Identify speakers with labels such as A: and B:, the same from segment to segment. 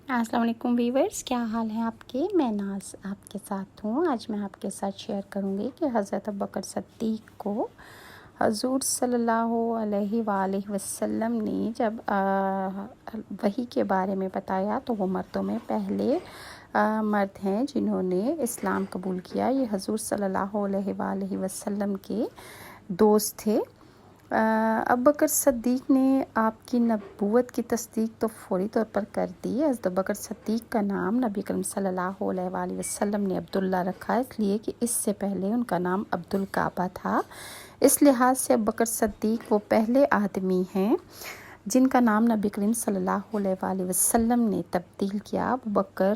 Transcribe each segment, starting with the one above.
A: السلام علیکم ویورز، کیا حال ہے آپ کے؟ میں ناز آپ کے ساتھ ہوں۔ آج میں آپ کے ساتھ شیئر کروں گی کہ حضرت ابوبکر صدیق کو حضور صلی اللہ علیہ وآلہ وسلم نے جب وحی کے بارے میں بتایا تو وہ مردوں میں پہلے مرد ہیں جنہوں نے اسلام قبول کیا۔ یہ حضور صلی اللہ علیہ وآلہ وسلم کے دوست تھے۔ ابوبکر صدیق نے آپ کی نبوت کی تصدیق تو فوری طور پر کر دی۔ حضرت ابوبکر صدیق کا نام نبی کریم صلی اللہ علیہ وآلہ وسلم نے عبداللہ رکھا، اس لیے کہ اس سے پہلے ان کا نام عبدالکعبہ تھا۔ اس لحاظ سے ابوبکر صدیق وہ پہلے آدمی ہیں جن کا نام نبی کریم صلی اللہ علیہ وآلہ وسلم نے تبدیل کیا۔ ابوبکر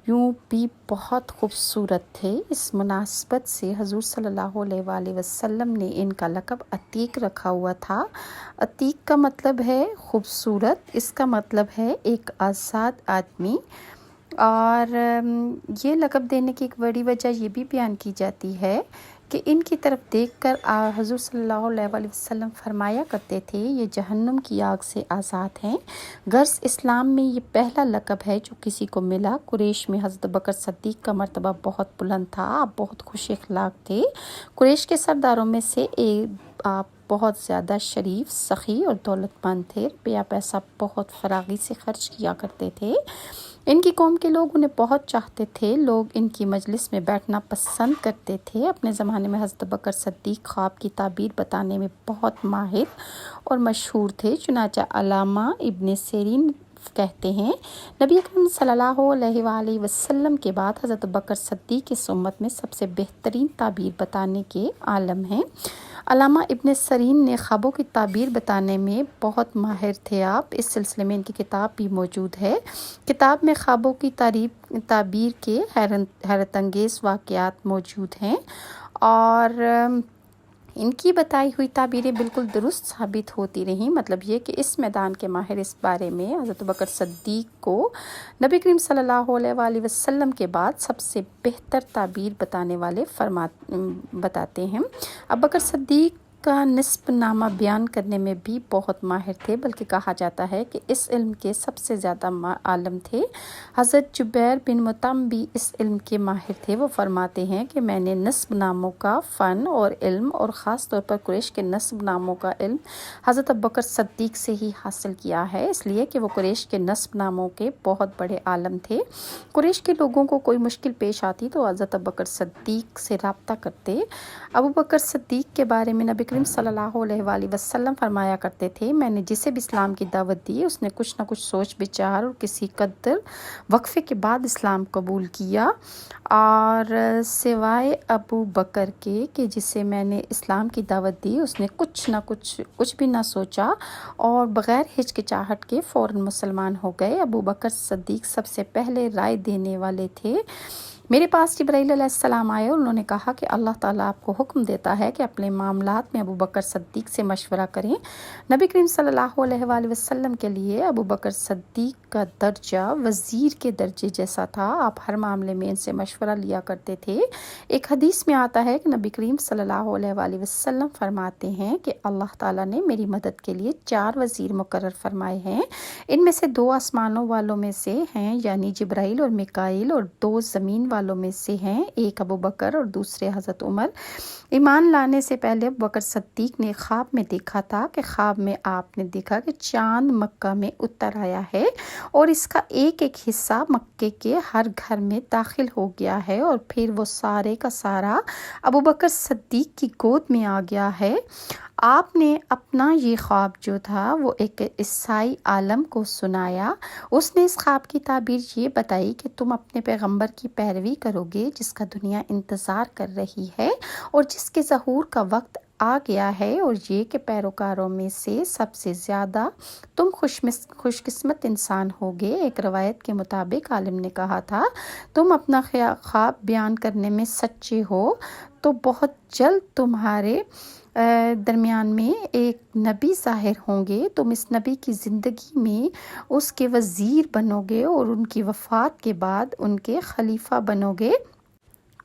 A: یوں بھی بہت خوبصورت تھے، اس مناسبت سے حضور صلی اللہ علیہ وآلہ وسلم نے ان کا لقب عتیق رکھا ہوا تھا۔ عتیق کا مطلب ہے خوبصورت، اس کا مطلب ہے ایک آزاد آدمی۔ اور یہ لقب دینے کی ایک بڑی وجہ یہ بھی بیان کی جاتی ہے کہ ان کی طرف دیکھ کر حضور صلی اللہ علیہ وآلہ وسلم فرمایا کرتے تھے یہ جہنم کی آگ سے آزاد ہیں۔ غرض اسلام میں یہ پہلا لقب ہے جو کسی کو ملا۔ قریش میں حضرت ابوبکر صدیق کا مرتبہ بہت بلند تھا، آپ بہت خوش اخلاق تھے۔ قریش کے سرداروں میں سے آپ بہت زیادہ شریف، سخی اور دولت مند تھے، روپیہ پیسہ بہت فراغی سے خرچ کیا کرتے تھے۔ ان کی قوم کے لوگ انہیں بہت چاہتے تھے، لوگ ان کی مجلس میں بیٹھنا پسند کرتے تھے۔ اپنے زمانے میں حضرت ابوبکر صدیق خواب کی تعبیر بتانے میں بہت ماہر اور مشہور تھے، چنانچہ علامہ ابن سیرین کہتے ہیں نبی اکرم صلی اللہ علیہ وآلہ وسلم کے بعد حضرت ابوبکر صدیق اس امت میں سب سے بہترین تعبیر بتانے کے عالم ہیں۔ علامہ ابن سیرین نے خوابوں کی تعبیر بتانے میں بہت ماہر تھے آپ، اس سلسلے میں ان کی کتاب بھی موجود ہے۔ کتاب میں خوابوں کی تعبیر کے حیرت انگیز واقعات موجود ہیں اور ان کی بتائی ہوئی تعبیریں بالکل درست ثابت ہوتی رہیں۔ مطلب یہ کہ اس میدان کے ماہر اس بارے میں حضرت ابوبکر صدیق کو نبی کریم صلی اللہ علیہ وآلہ وسلم کے بعد سب سے بہتر تعبیر بتانے والے بتاتے ہیں۔ ابوبکر صدیق کا نسب نامہ بیان کرنے میں بھی بہت ماہر تھے، بلکہ کہا جاتا ہے کہ اس علم کے سب سے زیادہ عالم تھے۔ حضرت جبیر بن مطعم بھی اس علم کے ماہر تھے۔ وہ فرماتے ہیں کہ میں نے نسب ناموں کا فن اور علم اور خاص طور پر قریش کے نسب ناموں کا علم حضرت ابوبکر صدیق سے ہی حاصل کیا ہے، اس لیے کہ وہ قریش کے نسب ناموں کے بہت بڑے عالم تھے۔ قریش کے لوگوں کو کوئی مشکل پیش آتی تو حضرت ابوبکر صدیق سے رابطہ کرتے۔ ابوبکر صدیق کے بارے میں نبی کریم صلی اللہ علیہ وآلہ وسلم فرمایا کرتے تھے میں نے جسے بھی اسلام کی دعوت دی اس نے کچھ نہ کچھ سوچ بچار اور کسی قدر وقفے کے بعد اسلام قبول کیا، اور سوائے ابو بکر کے کہ جسے میں نے اسلام کی دعوت دی اس نے کچھ بھی نہ سوچا اور بغیر ہچکچاہٹ کے فوراً مسلمان ہو گئے۔ ابو بکر صدیق سب سے پہلے رائے دینے والے تھے۔ میرے پاس جبرائیل علیہ السلام آئے اور انہوں نے کہا کہ اللہ تعالیٰ آپ کو حکم دیتا ہے کہ اپنے معاملات میں ابوبکر صدیق سے مشورہ کریں۔ نبی کریم صلی اللہ علیہ وآلہ وسلم کے لیے ابوبکر صدیق کا درجہ وزیر کے درجے جیسا تھا، آپ ہر معاملے میں ان سے مشورہ لیا کرتے تھے۔ ایک حدیث میں آتا ہے کہ نبی کریم صلی اللہ علیہ وآلہ وسلم فرماتے ہیں کہ اللہ تعالیٰ نے میری مدد کے لیے 4 وزیر مقرر فرمائے ہیں، ان میں سے 2 آسمانوں والوں میں سے ہیں یعنی جبرائیل اور میکائیل، اور 2 زمین والوں میں سے ہیں، ایک ابوبکر اور دوسرے حضرت عمر۔ ایمان لانے سے پہلے ابوبکر صدیق نے خواب میں دیکھا تھا کہ خواب میں آپ نے دیکھا کہ چاند مکہ میں اتر آیا ہے اور اس کا ایک ایک حصہ مکے کے ہر گھر میں داخل ہو گیا ہے اور پھر وہ سارے کا سارا ابوبکر صدیق کی گود میں آ گیا ہے۔ آپ نے اپنا یہ خواب جو تھا وہ ایک عیسائی عالم کو سنایا۔ اس نے اس خواب کی تعبیر یہ بتائی کہ تم اپنے پیغمبر کی پیروی کرو گے جس کا دنیا انتظار کر رہی ہے اور جس کے ظہور کا وقت آ گیا ہے، اور یہ کہ پیروکاروں میں سے سب سے زیادہ تم خوش قسمت انسان ہوگے۔ ایک روایت کے مطابق عالم نے کہا تھا تم اپنا خواب بیان کرنے میں سچے ہو تو بہت جلد تمہارے درمیان میں ایک نبی ظاہر ہوں گے، تم اس نبی کی زندگی میں اس کے وزیر بنو گے اور ان کی وفات کے بعد ان کے خلیفہ بنو گے۔